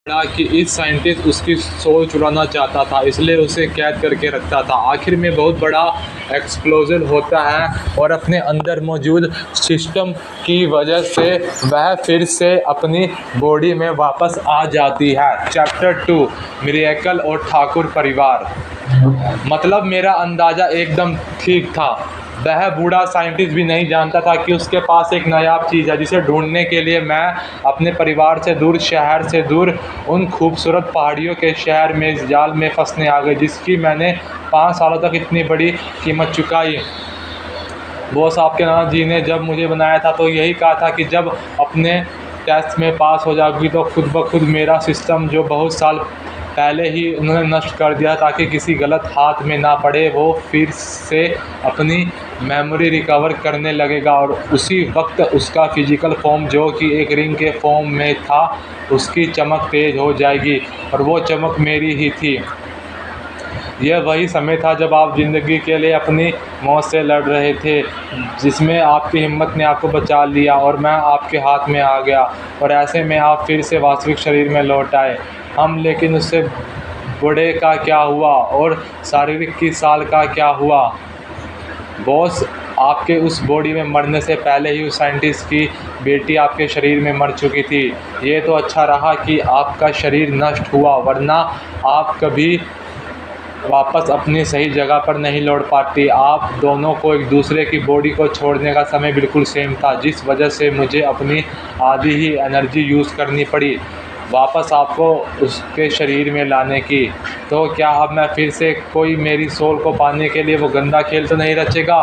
पड़ा कि इस साइंटिस्ट उसकी सोल चुराना चाहता था, इसलिए उसे कैद करके रखता था। आखिर में बहुत बड़ा एक्सप्लोजन होता है और अपने अंदर मौजूद सिस्टम की वजह से वह फिर से अपनी बॉडी में वापस आ जाती है। चैप्टर 2, मिरेकल और ठाकुर परिवार। मतलब मेरा अंदाज़ा एकदम ठीक था। वह बूढ़ा साइंटिस्ट भी नहीं जानता था कि उसके पास एक नायाब चीज़ है जिसे ढूंढने के लिए मैं अपने परिवार से दूर, शहर से दूर, उन खूबसूरत पहाड़ियों के शहर में इस जाल में फंसने आ गई जिसकी मैंने 5 सालों तक इतनी बड़ी कीमत चुकाई। बॉस, आपके नाना जी ने जब मुझे बनाया था तो यही कहा था कि जब अपने टेस्ट में पास हो जाओगी तो खुद ब खुद मेरा सिस्टम जो बहुत साल पहले ही उन्होंने नष्ट कर दिया ताकि किसी गलत हाथ में ना पड़े, वो फिर से अपनी मेमोरी रिकवर करने लगेगा और उसी वक्त उसका फिजिकल फॉर्म जो कि एक रिंग के फॉर्म में था, उसकी चमक तेज हो जाएगी और वो चमक मेरी ही थी। यह वही समय था जब आप ज़िंदगी के लिए अपनी मौत से लड़ रहे थे, जिसमें आपकी हिम्मत ने आपको बचा लिया और मैं आपके हाथ में आ गया और ऐसे में आप फिर से वास्तविक शरीर में लौट आए। लेकिन उससे बूढ़े का क्या हुआ और शारीरिक की साल का क्या हुआ? बॉस, आपके उस बॉडी में मरने से पहले ही उस साइंटिस्ट की बेटी आपके शरीर में मर चुकी थी। ये तो अच्छा रहा कि आपका शरीर नष्ट हुआ, वरना आप कभी वापस अपनी सही जगह पर नहीं लौट पाती। आप दोनों को एक दूसरे की बॉडी को छोड़ने का समय बिल्कुल सेम था, जिस वजह से मुझे अपनी आधी ही एनर्जी यूज़ करनी पड़ी वापस आपको उसके शरीर में लाने की। तो क्या अब मैं फिर से कोई मेरी सोल को पाने के लिए वो गंदा खेल तो नहीं रचेगा?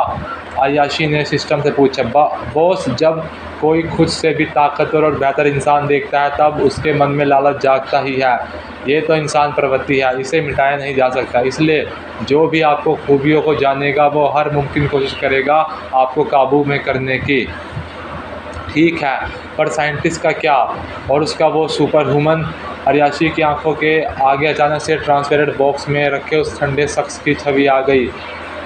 अयाशी ने सिस्टम से पूछा। बॉस, जब कोई खुद से भी ताकतवर और बेहतर इंसान देखता है तब उसके मन में लालच जागता ही है। ये तो इंसान प्रवृत्ति है, इसे मिटाया नहीं जा सकता। इसलिए जो भी आपको खूबियों को जानेगा वो हर मुमकिन कोशिश करेगा आपको काबू में करने की। ठीक है, पर साइंटिस्ट का क्या और उसका वो सुपर ह्यूमन? अयाशी की आंखों के आगे अचानक से ट्रांसपेरेंट बॉक्स में रखे उस ठंडे शख्स की छवि आ गई।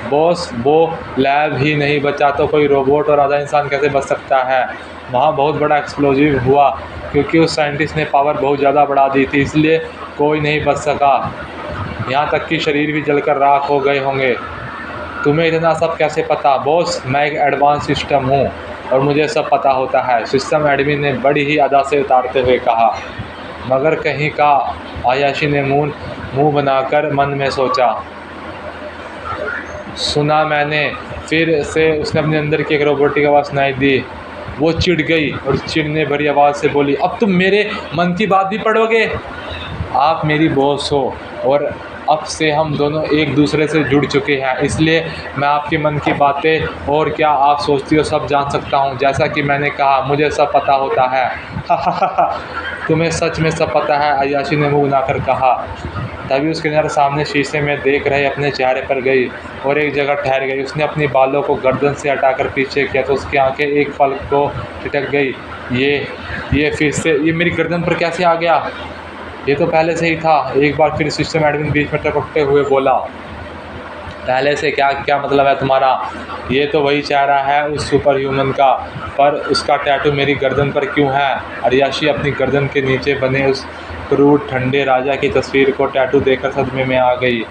बॉस, वो लैब ही नहीं बचा तो कोई रोबोट और आधा इंसान कैसे बच सकता है? वहाँ बहुत बड़ा एक्सप्लोजिव हुआ क्योंकि उस साइंटिस्ट ने पावर बहुत ज़्यादा बढ़ा दी थी, इसलिए कोई नहीं बच सका। यहाँ तक कि शरीर भी जलकर राख हो गए होंगे। तुम्हें इतना सब कैसे पता? बॉस, मैं एक एडवांस सिस्टम हूँ और मुझे सब पता होता है, सिस्टम एडमिन ने बड़ी ही अदा से उतारते हुए कहा। मगर कहीं का, अयाशी ने मुंह बनाकर मन में सोचा। सुना मैंने, फिर से उसने अपने अंदर की एक रोबोटिक आवाज़ सुनाई दी। वो चिढ़ गई और चिढ़ने भरी आवाज़ से बोली, अब तुम मेरे मन की बात भी पढ़ोगे? आप मेरी बॉस हो और अब से हम दोनों एक दूसरे से जुड़ चुके हैं, इसलिए मैं आपके मन की बातें और क्या आप सोचती हो सब जान सकता हूँ। जैसा कि मैंने कहा, मुझे सब पता होता है। तुम्हें सच में सब पता है? अयाशी ने मुंह बनाकर कहा। तभी उसकी नज़र सामने शीशे में देख रहे अपने चेहरे पर गई और एक जगह ठहर गई। उसने अपनी बालों को गर्दन से हटाकर पीछे किया तो उसकी आंखें एक पल को ठिठक गई। ये फिर से ये मेरी गर्दन पर कैसे आ गया? ये तो पहले से ही था। एक बार फिर सिस्टम एडमिन बीच में टपकते हुए बोला। पहले से क्या क्या मतलब है तुम्हारा? ये तो वही चेहरा है उस सुपर ह्यूमन का, पर उसका टैटू मेरी गर्दन पर क्यों है? अयाशी अपनी गर्दन के नीचे बने उस क्रूर ठंडे राजा की तस्वीर को टैटू देखकर सदमे में आ गई।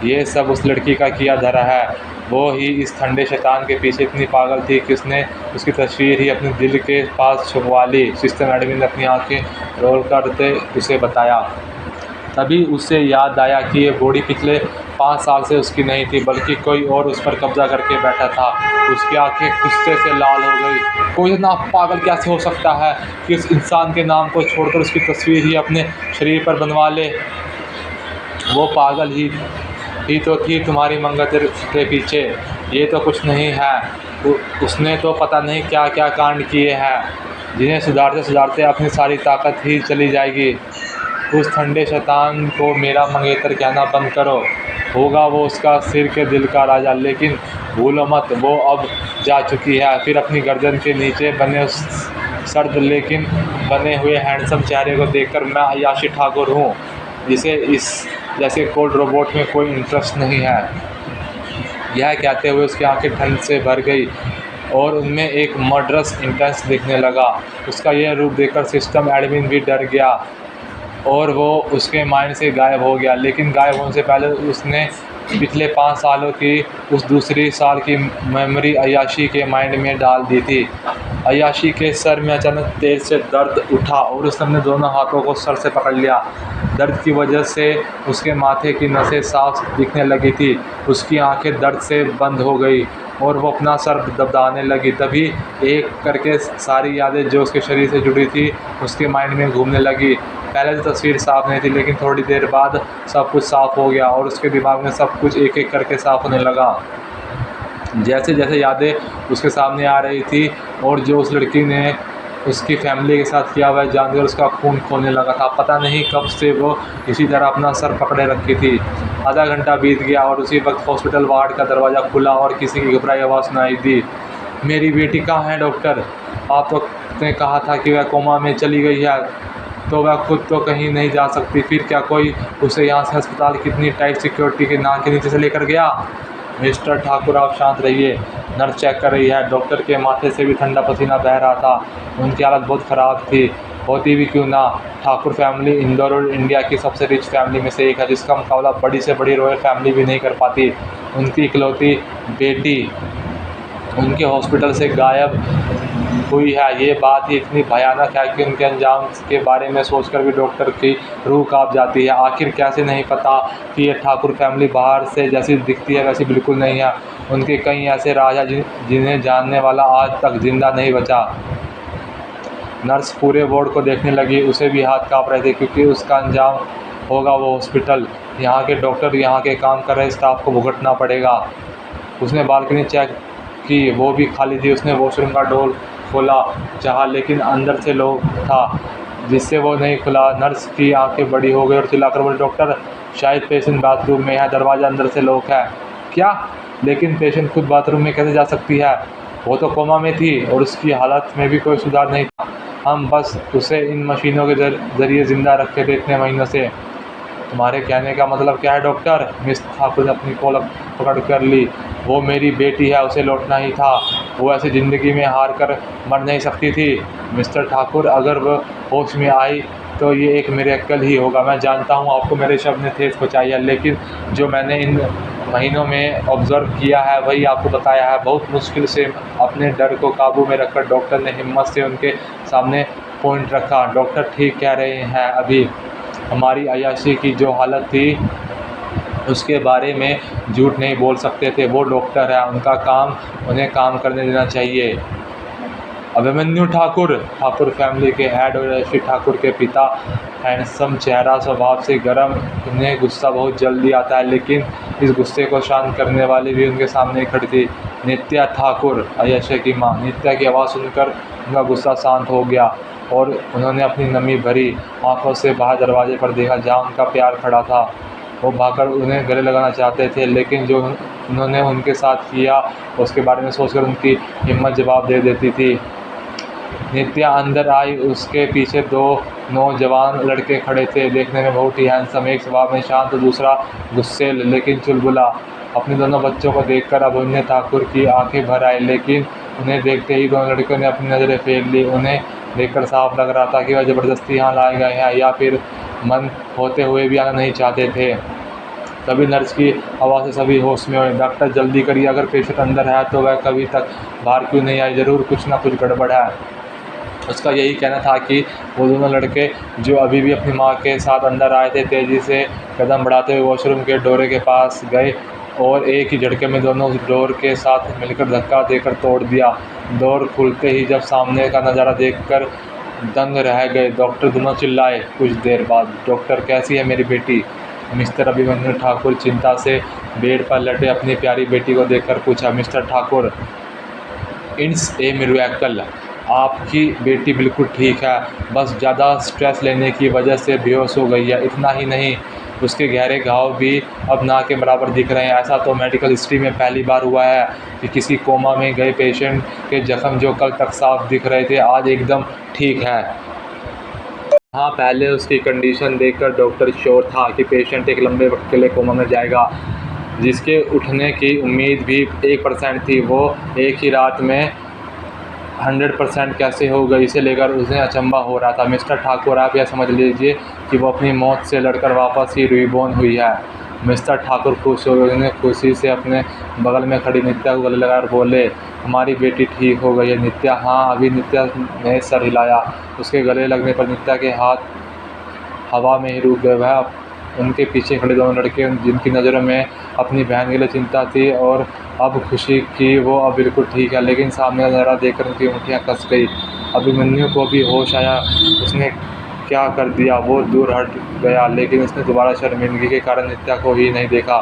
ये सब उस लड़की का किया धरा है। वो ही इस ठंडे शैतान के पीछे इतनी पागल थी कि उसने उसकी तस्वीर ही अपने दिल के पास छुपवा ली। सिस्टम एडमिन ने अपनी आंखें रोल करते उसे बताया। तभी उसे याद आया कि ये बॉडी पिछले 5 साल से उसकी नहीं थी, बल्कि कोई और उस पर कब्जा करके बैठा था। उसकी आंखें गुस्से से लाल हो गई। कोई इतना पागल कैसे हो सकता है कि उस इंसान के नाम को छोड़कर उसकी तस्वीर ही अपने शरीर पर बनवा ले? वो पागल ही तो थी तुम्हारी मंगतर के पीछे। ये तो कुछ नहीं है। उसने तो पता नहीं क्या क्या कांड किए हैं, जिन्हें सुधारते सुधारते अपनी सारी ताकत ही चली जाएगी। उस ठंडे शैतान को मेरा मंगेतर कहना बंद करो। होगा वो उसका सिर के दिल का राजा, लेकिन भूलो मत वो अब जा चुकी है। फिर अपनी गर्दन के नीचे बने उस सर्द लेकिन बने हुए हैंडसम चेहरे को देखकर, मैं अयाशी ठाकुर हूँ, जिसे इस जैसे कोल्ड रोबोट में कोई इंटरेस्ट नहीं है। यह कहते हुए उसकी आंखें ठंड से भर गई और उनमें एक मर्डरस इंटेंस दिखने लगा। उसका यह रूप देखकर सिस्टम एडमिन भी डर गया। और वो उसके माइंड से गायब हो गया। लेकिन गायब होने से पहले उसने पिछले 5 सालों की उस दूसरी साल की मेमोरी अय्याशी के माइंड में डाल दी थी। अय्याशी के सर में अचानक तेज से दर्द उठा और उसने अपने दोनों हाथों को सर से पकड़ लिया। दर्द की वजह से उसके माथे की नसें साफ दिखने लगी थी। उसकी आंखें दर्द से बंद हो गई और वो अपना सर दबाने लगी। तभी एक करके सारी यादें जो उसके शरीर से जुड़ी थी उसके माइंड में घूमने लगी। पहले तो तस्वीर साफ नहीं थी, लेकिन थोड़ी देर बाद सब कुछ साफ हो गया और उसके दिमाग में सब कुछ एक एक करके साफ होने लगा। जैसे जैसे यादें उसके सामने आ रही थी और जो उस लड़की ने उसकी फैमिली के साथ किया हुआ है जानकर उसका खून खोलने लगा था। पता नहीं कब से वो इसी तरह अपना सर पकड़े रखी थी। आधा घंटा बीत गया और उसी वक्त हॉस्पिटल वार्ड का दरवाज़ा खुला और किसी की घबराई आवाज़ सुनाई दी। मेरी बेटी कहाँ है डॉक्टर? आप तो ने कहा था कि वह कोमा में चली गई है। तो वह खुद तो कहीं नहीं जा सकती, फिर क्या कोई उसे यहाँ से अस्पताल कितनी टाइट सिक्योरिटी के नाक के नीचे से लेकर गया? मिस्टर ठाकुर, आप शांत रहिए। नर्स चेक कर रही है। डॉक्टर के माथे से भी ठंडा पसीना बह रहा था। उनकी हालत बहुत ख़राब थी। होती भी क्यों ना। ठाकुर फैमिली इंदौर और इंडिया की सबसे रिच फैमिली में से एक है, जिसका मुकाबला बड़ी से बड़ी रॉयल फैमिली भी नहीं कर पाती। उनकी इकलौती बेटी उनके हॉस्पिटल से गायब हुई है। ये बात ही इतनी भयानक है कि उनके अंजाम के बारे में सोचकर भी डॉक्टर की रूह कांप जाती है। आखिर कैसे नहीं पता कि ये ठाकुर फैमिली बाहर से जैसी दिखती है वैसी बिल्कुल नहीं है। उनके कई ऐसे राज हैं जिन्हें जानने वाला आज तक जिंदा नहीं बचा। नर्स पूरे वार्ड को देखने लगी। उसे भी हाथ काँप रहे थे, क्योंकि उसका अंजाम होगा वो हॉस्पिटल। यहाँ के डॉक्टर, यहाँ के काम कर रहे स्टाफ को भुगतना पड़ेगा। उसने बालकनी चेक की, वो भी खाली थी। उसने वॉशरूम का डोर खोला चाहा, लेकिन अंदर से लॉक था, जिससे वो नहीं खुला। नर्स की आंखें बड़ी हो गई और चिल्लाकर बोली, डॉक्टर, शायद पेशेंट बाथरूम में है, दरवाज़ा अंदर से लॉक है। क्या? लेकिन पेशेंट खुद बाथरूम में कैसे जा सकती है? वो तो कोमा में थी और उसकी हालत में भी कोई सुधार नहीं था। हम बस उसे इन मशीनों के ज़रिए ज़िंदा रखे थे इतने महीनों से। तुम्हारे कहने का मतलब क्या है डॉक्टर? मिस ठाकुर ने अपनी कॉलर पकड़ कर ली। वो मेरी बेटी है, उसे लौटना ही था। वो ऐसी ज़िंदगी में हार कर मर नहीं सकती थी। मिस्टर ठाकुर, अगर वह होश में आई तो ये एक मिरेकल ही होगा। मैं जानता हूँ आपको मेरे शब्द ने ठेस पहुँचाई है, लेकिन जो मैंने इन महीनों में ऑब्ज़र्व किया है वही आपको बताया है। बहुत मुश्किल से अपने डर को काबू में रखकर डॉक्टर ने हिम्मत से उनके सामने पॉइंट रखा। डॉक्टर ठीक कह रहे हैं, अभी हमारी अय्याशी की जो हालत थी उसके बारे में झूठ नहीं बोल सकते थे। वो डॉक्टर है, उनका काम उन्हें काम करने देना चाहिए। अभिमन्यु ठाकुर, ठाकुर फैमिली के हेड और अय्याशी ठाकुर के पिता, हैंडसम चेहरा, स्वभाव से गर्म। उन्हें गुस्सा बहुत जल्दी आता है, लेकिन इस गुस्से को शांत करने वाली भी उनके सामने खड़ी थी। नित्या ठाकुर, अय्याशी की माँ। नित्या की आवाज़ सुनकर उनका गुस्सा शांत हो गया और उन्होंने अपनी नमी भरी आंखों से बाहर दरवाजे पर देखा, जहाँ उनका प्यार खड़ा था। वो भागकर उन्हें गले लगाना चाहते थे, लेकिन जो उन्होंने उनके साथ किया उसके बारे में सोचकर उनकी हिम्मत जवाब दे देती थी। नित्या अंदर आई। उसके पीछे दो नौजवान लड़के खड़े थे, देखने में बहुत ही हैंडसम। एक स्वभाव में शांत, दूसरा गुस्सेल लेकिन चुलबुला। अपने दोनों बच्चों को देखकर अभिमन्यु ठाकुर की आंखें भर आई, लेकिन उन्हें देखते ही दोनों लड़कियों ने अपनी नज़रें फेर ली। उन्हें देखकर साफ लग रहा था कि वह ज़बरदस्ती यहाँ लाए गए हैं या फिर मन होते हुए भी आना नहीं चाहते थे। तभी नर्स की आवाज़ से सभी होश में हुए। डॉक्टर, जल्दी करिए, अगर पेशेंट अंदर है तो वह कभी तक बाहर क्यों नहीं आई? ज़रूर कुछ ना कुछ गड़बड़ है। उसका यही कहना था कि वो दोनों लड़के जो अभी भी अपनी माँ के साथ अंदर आए थे, तेज़ी से कदम बढ़ाते हुए वॉशरूम के डोरे के पास गए और एक ही झटके में दोनों डोर के साथ मिलकर धक्का देकर तोड़ दिया। डोर खुलते ही जब सामने का नज़ारा देखकर दंग रह गए। डॉक्टर, दोनों चिल्लाए। कुछ देर बाद, डॉक्टर, कैसी है मेरी बेटी? मिस्टर अभिमन्यु ठाकुर चिंता से बेड पर लेटे अपनी प्यारी बेटी को देखकर पूछा। Mister Thakur, it's a miracle. आपकी बेटी बिल्कुल ठीक है, बस ज़्यादा स्ट्रेस लेने की वजह से बेहोश हो गई है। इतना ही नहीं, उसके गहरे घाव भी अब ना के बराबर दिख रहे हैं। ऐसा तो मेडिकल हिस्ट्री में पहली बार हुआ है कि किसी कोमा में गए पेशेंट के जख्म जो कल तक साफ दिख रहे थे आज एकदम ठीक है। हाँ, पहले उसकी कंडीशन देखकर डॉक्टर श्योर था कि पेशेंट एक लंबे वक्त के लिए कोमा में जाएगा, जिसके उठने की उम्मीद भी 1% थी। वो एक ही रात में 100% कैसे हो गई, इसे लेकर उसे अचंभा हो रहा था। मिस्टर ठाकुर, आप यह समझ लीजिए कि वो अपनी मौत से लड़कर वापस ही रिबॉर्न हुई है। मिस्टर ठाकुर खुश हो गए। उन्होंने खुशी से अपने बगल में खड़ी नित्या को गले लगाकर बोले, हमारी बेटी ठीक हो गई है। नित्या, हाँ। अभी नित्या ने सर हिलाया। उसके गले लगने पर नित्या के हाथ हवा में ही रुक गए। वह उनके पीछे खड़े दोनों लड़के, जिनकी नज़रों में अपनी बहन के लिए चिंता थी और अब खुशी कि वो अब बिल्कुल ठीक है, लेकिन सामने का नज़ारा देखकर उनकी मुट्ठियाँ कस गई। अभिमन्यु को भी होश आया। उसने क्या कर दिया, वो दूर हट गया, लेकिन उसने दोबारा शर्मिंदगी के कारण नित्या को ही नहीं देखा।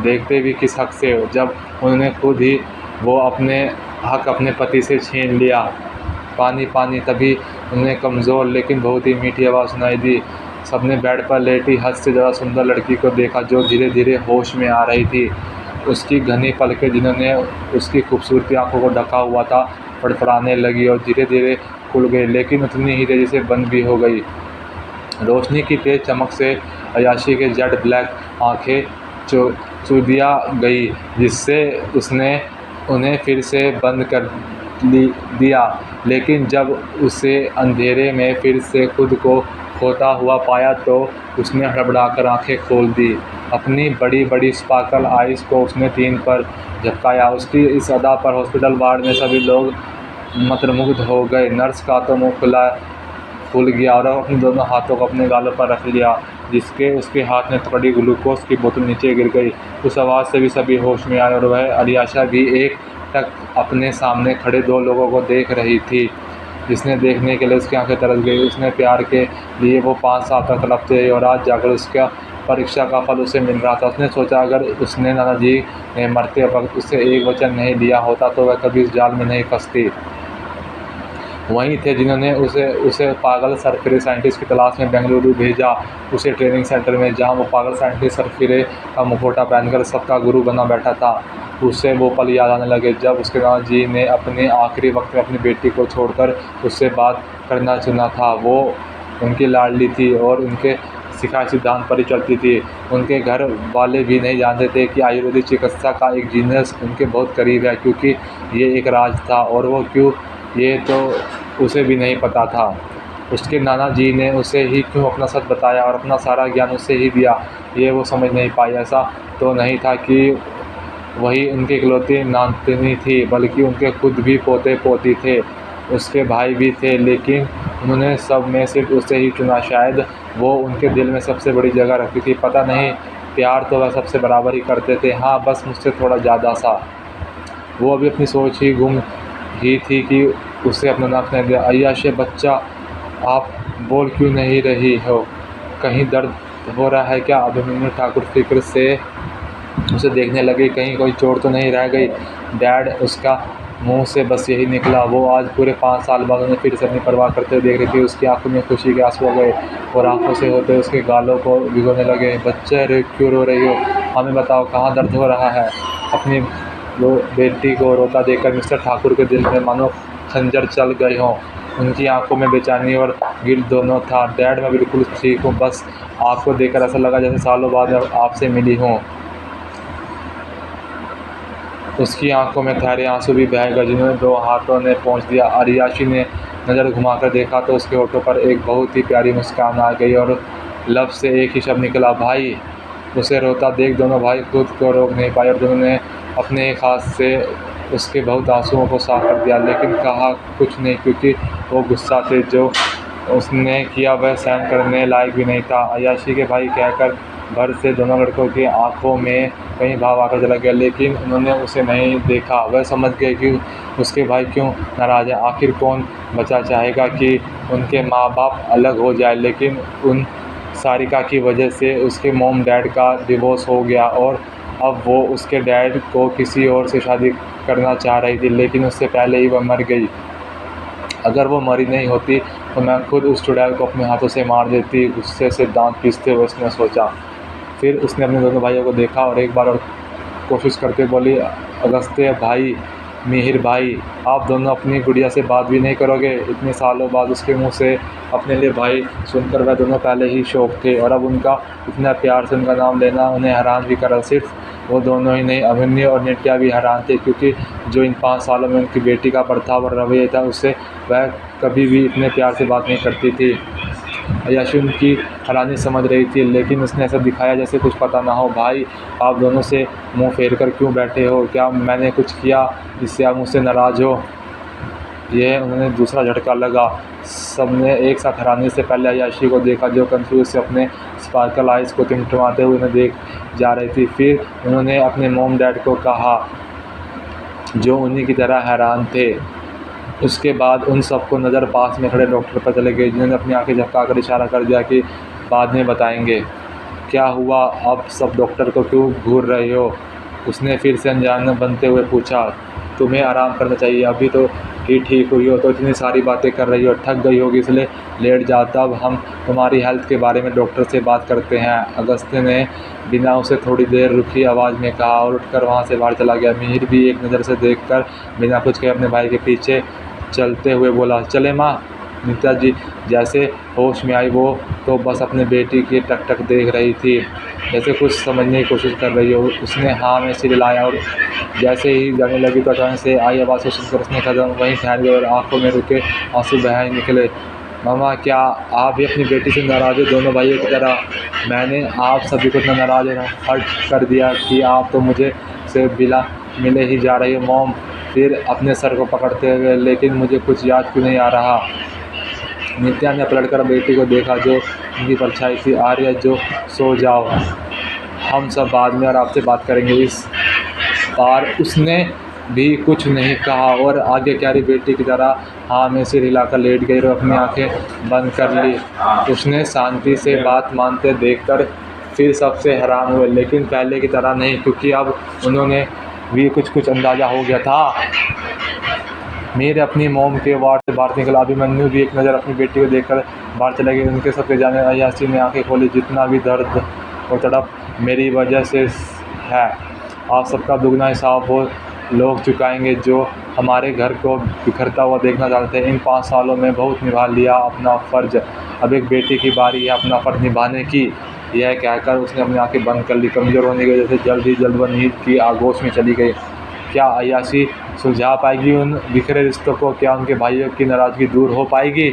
देखते भी किस हक से, जब उन्होंने खुद ही वो अपने हक अपने पति से छीन लिया। पानी पानी। तभी उन्हें कमज़ोर लेकिन बहुत ही मीठी आवाज़ सुनाई दी। सबने बेड पर लेटी हद से ज़्यादा सुंदर लड़की को देखा, जो धीरे धीरे होश में आ रही थी। उसकी घनी पलकें, जिन्होंने उसकी खूबसूरती आंखों को ढका हुआ था, फड़फड़ाने लगी और धीरे धीरे खुल गई, लेकिन उतनी ही तेज़ी से बंद भी हो गई। रोशनी की तेज़ चमक से अयाशी के जेट ब्लैक आंखें चौंधिया गई, जिससे उसने उन्हें फिर से बंद कर दिया। लेकिन जब उसे अंधेरे में फिर से खुद को खोता हुआ पाया तो उसने हड़बड़ाकर आंखें खोल दी। अपनी बड़ी बड़ी स्पार्कल आइज़ को उसने तीन पर झपकाया। उसकी इस अदा पर हॉस्पिटल वार्ड में सभी लोग मंत्रमुग्ध हो गए। नर्स का तो मुँह खुल गया और अपने दोनों हाथों को अपने गालों पर रख लिया, जिसके उसके हाथ में पड़ी ग्लूकोज की बोतल नीचे गिर गई। उस आवाज़ से भी सभी होश में आए और वह अलियाशा भी एक टक अपने सामने खड़े दो लोगों को देख रही थी, जिसने देखने के लिए उसकी आंखें तरस गई। उसने प्यार के लिए वो 5 साल तक तड़पते रहे और आज जाकर उसका परीक्षा का फल उसे मिल रहा था। उसने सोचा, अगर उसने नाना जी ने मरते वक्त उससे एक वचन नहीं लिया होता तो वह कभी इस जाल में नहीं फंसती। वही थे जिन्होंने उसे पागल सरफिरे साइंटिस्ट की तलाश में बेंगलुरु भेजा, उसे ट्रेनिंग सेंटर में, जहां वो पागल साइंटिस्ट सरफिरे का मुखौटा पहनकर सबका गुरु बना बैठा था। उससे वो पल याद आने लगे जब उसके नाना जी ने अपने आखिरी वक्त में अपनी बेटी को छोड़कर उससे बात करना चुना था। वो उनकी लाडली थी और उनके सिखाए सिद्धांत पर ही चलती थी। उनके घर वाले भी नहीं जानते थे कि आयुर्वेदिक चिकित्सा का एक जीनियस उनके बहुत करीब है, क्योंकि ये एक राज था और वो क्यों, ये तो उसे भी नहीं पता था। उसके नाना जी ने उसे ही क्यों अपना सच बताया और अपना सारा ज्ञान उसे ही दिया, ये वो समझ नहीं पाई। ऐसा तो नहीं था कि वही उनकी इकलौती नातनी थी, बल्कि उनके खुद भी पोते पोती थे, उसके भाई भी थे, लेकिन उन्होंने सब में सिर्फ उसे ही चुना। शायद वो उनके दिल में सबसे बड़ी जगह रखती थी। पता नहीं, प्यार तो वह सबसे बराबर ही करते थे। हाँ, बस मुझसे थोड़ा ज़्यादा सा। वो अभी अपनी सोच ही गुम ही थी कि उसे अपना नाक नहीं दिया। अय्याशे बच्चा, आप बोल क्यों नहीं रही हो? कहीं दर्द हो रहा है क्या? अभिमन्यु ठाकुर फिक्र से उसे देखने लगे, कहीं कोई चोट तो नहीं रह गई? डैड, उसका मुंह से बस यही निकला। वो आज पूरे 5 साल बाद उन्हें फिर से अपनी परवाह करते हुए देख रही थी। उसकी आंखों में खुशी के आंसू हो गए और आंखों से होते उसके गालों को भिगोने लगे। बच्चे, क्यों रो रही हो? हमें बताओ, कहाँ दर्द हो रहा है? अपनी बेटी को रोता देखकर मिस्टर ठाकुर के दिल में मानो खंजर चल गए हों। उनकी आंखों में बेचैनी और गिल्ट दोनों था। डैड, मैं बिल्कुल ठीक हूँ, बस आपको देखकर ऐसा लगा जैसे सालों बाद आपसे मिली हूँ। उसकी आंखों में ठहरे आंसू भी बह गए, जिन्होंने 2 हाथों ने पहुँच दिया। अरियाशी ने नज़र घुमाकर देखा तो उसके होठों पर एक बहुत ही प्यारी मुस्कान आ गई और लब से एक ही शब्द निकला, भाई। उसे रोता देख दोनों भाई खुद को रोक नहीं पाए और दोनों ने अपने एक हाथ से उसके बहुत आंसुओं को साफ कर दिया, लेकिन कहा कुछ नहीं, क्योंकि वो गुस्सा थे। जो उसने किया वह सहन करने लायक भी नहीं था। अय्याशी के भाई कहकर भर से दोनों लड़कों की आंखों में कहीं भाव आकर चला गया, लेकिन उन्होंने उसे नहीं देखा। वह समझ गए कि उसके भाई क्यों नाराज़ हैं। आखिर कौन बच्चा चाहेगा कि उनके माँ बाप अलग हो जाए, लेकिन उन सारिका की वजह से उसके मॉम डैड का डिवोर्स हो गया और अब वो उसके डैड को किसी और से शादी करना चाह रही थी, लेकिन उससे पहले ही वह मर गई। अगर वो मरी नहीं होती तो मैं खुद उस चुड़ैल को अपने हाथों से मार देती। गुस्से से दांत पीसते हुए उसने सोचा। फिर उसने अपने दोनों भाइयों को देखा और एक बार और कोशिश करके बोली, अगस्त्य भाई, मिहिर भाई, आप दोनों अपनी गुड़िया से बात भी नहीं करोगे? इतने सालों बाद उसके मुंह से अपने लिए भाई सुनकर वह दोनों पहले ही शौक थे और अब उनका इतना प्यार से उनका नाम लेना उन्हें हैरान भी करा। सिर्फ वो दोनों ही नहीं, अभिमन्यु और नित्या भी हैरान थे, क्योंकि जो इन 5 सालों में उनकी बेटी का बर्ताव और रवैया था, उससे वह कभी भी इतने प्यार से बात नहीं करती थी। अय्याशी उनकी हैरानी समझ रही थी, लेकिन उसने ऐसा दिखाया जैसे कुछ पता ना हो। भाई, आप दोनों से मुंह फेर कर क्यों बैठे हो? क्या मैंने कुछ किया जिससे आप मुझसे नाराज़ हो? यह उन्हें दूसरा झटका लगा। सबने एक साथ हैरानी से पहले अय्याशी को देखा, जो कंफ्यूज से अपने स्पार्कल आइज़ को टिमटिमाते हुए उन्हें देख जा रही थी। फिर उन्होंने अपने मॉम डैड को कहा, जो उन्हीं की तरह हैरान थे। उसके बाद उन सबको नज़र पास में खड़े डॉक्टर पर चले गई, जिन्होंने अपनी आंखें झपकाकर इशारा कर दिया कि बाद में बताएंगे। क्या हुआ? अब सब डॉक्टर को क्यों घूर रहे हो? उसने फिर से अनजान बनते हुए पूछा। तुम्हें आराम करना चाहिए, अभी तो ही ठीक हुई हो, तो इतनी सारी बातें कर रही हो, थक गई होगी, इसलिए लेट जाओ। तब हम तुम्हारी हेल्थ के बारे में डॉक्टर से बात करते हैं, अगस्त्य ने बिना उसे थोड़ी देर रुकी आवाज़ में कहा और उठकर वहाँ से बाहर चला गया। मिहिर भी एक नज़र से देखकर बिना कुछ कहे अपने भाई के पीछे चलते हुए बोला, चले माँ। नित्या जी जैसे होश में आई, वो तो बस अपने बेटी की टकटक देख रही थी, जैसे कुछ समझने की कोशिश कर रही हो। उसने हाँ में सिर हिलाया और जैसे ही जाने लगी तो अचानक से आई आवाज़ को सुनकर उसने कदम वहीं ठहर गए और आंखों में रुके आंसू बह निकले। मामा, क्या आप भी अपनी बेटी से नाराज़ हो? दोनों भाइयों की तरह मैंने आप सभी को इतना नाराज़ और हर्ट कर दिया कि आप तो मुझे से बिला मिले ही जा रही हो। मॉम फिर अपने सर को पकड़ते हुए, लेकिन मुझे कुछ याद क्यों नहीं आ रहा? नित्या ने पलटकर बेटी को देखा, जो उनकी परछाई थी। आर्या, जो सो जाओ, हम सब बाद में और आपसे बात करेंगे। इस बार उसने भी कुछ नहीं कहा और आगे क्यारी बेटी की तरह हाँ में सिर हिलाकर लेट गई और अपनी आंखें बंद कर ली। उसने शांति से बात मानते देखकर फिर सबसे हैरान हुए, लेकिन पहले की तरह नहीं, क्योंकि अब उन्होंने भी कुछ अंदाज़ा हो गया था। मीर अपनी मोम के वार्ड से बाहर निकला। अभिमन्यु भी एक नज़र अपनी बेटी को देखकर बाहर चले गए। उनके सबके जाने अय्याशी ने आंखें खोली। जितना भी दर्द और तड़प मेरी वजह से है, आप सबका दुगना हिसाब वो लोग चुकाएंगे जो हमारे घर को बिखरता हुआ देखना चाहते थे। इन 5 सालों में बहुत निभा लिया अपना फ़र्ज़, अब एक बेटी की बारी है अपना फ़र्ज़ निभाने की। यह कहकर उसने अपनी आंखें बंद कर ली। कमज़ोर होने की वजह से जल्द ही जल्द वह नींद की आगोश में चली गई। क्या अय्याशी सुलझा पाएगी उन बिखरे रिश्तों को? क्या उनके भाइयों की नाराज़गी दूर हो पाएगी?